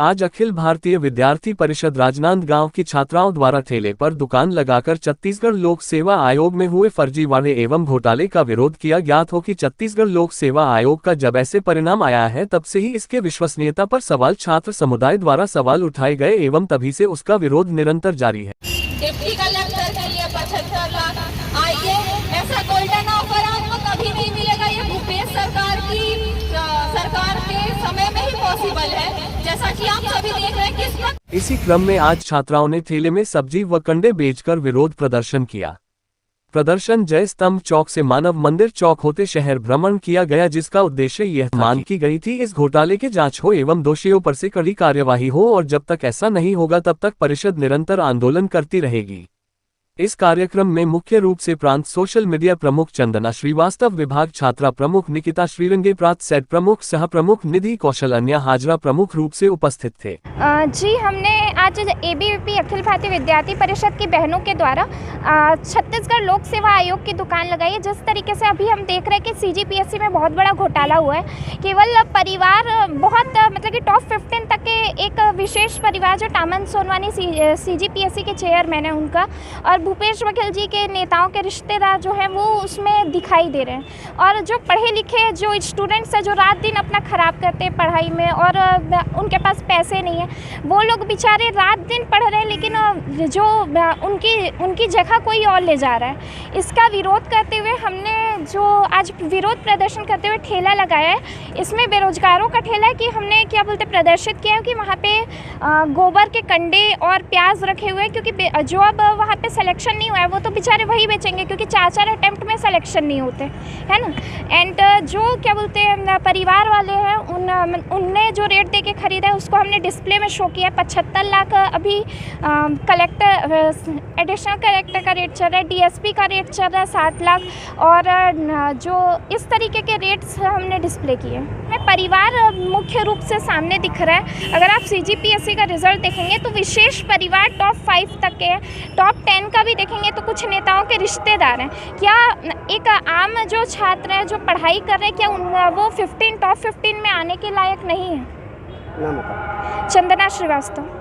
आज अखिल भारतीय विद्यार्थी परिषद राजनांदगांव की छात्राओं द्वारा ठेले पर दुकान लगाकर छत्तीसगढ़ लोक सेवा आयोग में हुए फर्जीवाड़े एवं घोटाले का विरोध किया। ज्ञात हो कि छत्तीसगढ़ लोक सेवा आयोग का जब ऐसे परिणाम आया है तब से ही इसके विश्वसनीयता पर सवाल छात्र समुदाय द्वारा सवाल उठाए गए एवं तभी से उसका विरोध निरंतर जारी है। डिप्टी कलेक्टर के लिए 75 लाख आइए, ऐसा गोल्डन ऑफर आपको कभी नहीं मिलेगा। ये भूपेश सरकार के समय में ही पॉसिबल है, जैसा कि आप सभी देख रहे हैं। किस इसी क्रम में आज छात्राओं ने ठेले में सब्जी व कंडे बेचकर विरोध प्रदर्शन किया। प्रदर्शन जय स्तंभ चौक से मानव मंदिर चौक होते शहर भ्रमण किया गया, जिसका उद्देश्य यह मांग की गई थी इस घोटाले की जांच हो एवं दोषियों पर से कड़ी कार्यवाही हो, और जब तक ऐसा नहीं होगा तब तक परिषद निरंतर आंदोलन करती रहेगी। इस कार्यक्रम में मुख्य रूप से प्रांत सोशल मीडिया प्रमुख चंदना श्रीवास्तव, विभाग छात्रा प्रमुख निकिता श्रीरंगे, प्रांत सेट प्रमुख सह प्रमुख निधि कौशल अन्य हाजरा प्रमुख रूप से उपस्थित थे। जी, हमने आज एबीवीपी अखिल भारतीय विद्यार्थी परिषद की बहनों के द्वारा छत्तीसगढ़ लोक सेवा आयोग की दुकान लगाई है। जिस तरीके से अभी हम देख रहे हैं कि सीजीपीएससी में बहुत बड़ा घोटाला हुआ है। केवल परिवार बहुत मतलब कि टॉप 15 तक के एक विशेष परिवार जो टामन सोनवानी सीजीपीएससी के चेयरमैन है उनका, और भूपेश बघेल जी के नेताओं के रिश्तेदार जो हैं वो उसमें दिखाई दे रहे हैं। और जो पढ़े लिखे जो स्टूडेंट्स हैं जो रात दिन अपना ख़राब करते हैं पढ़ाई में और उनके पास पैसे नहीं है, वो लोग बेचारे रात दिन पढ़ रहे हैं, लेकिन जो उनकी जगह कोई और ले जा रहा है। इसका विरोध करते हुए हमने जो आज विरोध प्रदर्शन करते हुए ठेला लगाया है, इसमें बेरोजगारों का ठेला है कि हमने क्या बोलते प्रदर्शित किया है कि वहाँ पे गोबर के कंडे और प्याज रखे हुए हैं, क्योंकि जो अब वहाँ पे सिलेक्शन नहीं हुआ है वो तो बेचारे वही बेचेंगे, क्योंकि 4 अटेम्प्ट में सिलेक्शन नहीं होते है ना। एंड जो क्या बोलते हैं परिवार वाले हैं उनने जो रेट दे के खरीदा है उसको हमने डिस्प्ले में शो किया है। 75 लाख अभी कलेक्टर एडिशनल कलेक्टर का रेट चल रहा है, डीएसपी का रेट चल रहा है 7 लाख, और जो इस तरीके के रेट्स हमने डिस्प्ले किए हैं। परिवार मुख्य रूप से सामने दिख रहा है। अगर आप सीजीपीएससी का रिजल्ट देखेंगे तो विशेष परिवार टॉप 5 तक के हैं, टॉप 10 का भी देखेंगे तो कुछ नेताओं के रिश्तेदार हैं। क्या एक आम जो छात्र है जो पढ़ाई कर रहे हैं, क्या वो टॉप 15 में आने के लायक नहीं है? नाम बताओ। चंदना श्रीवास्तव।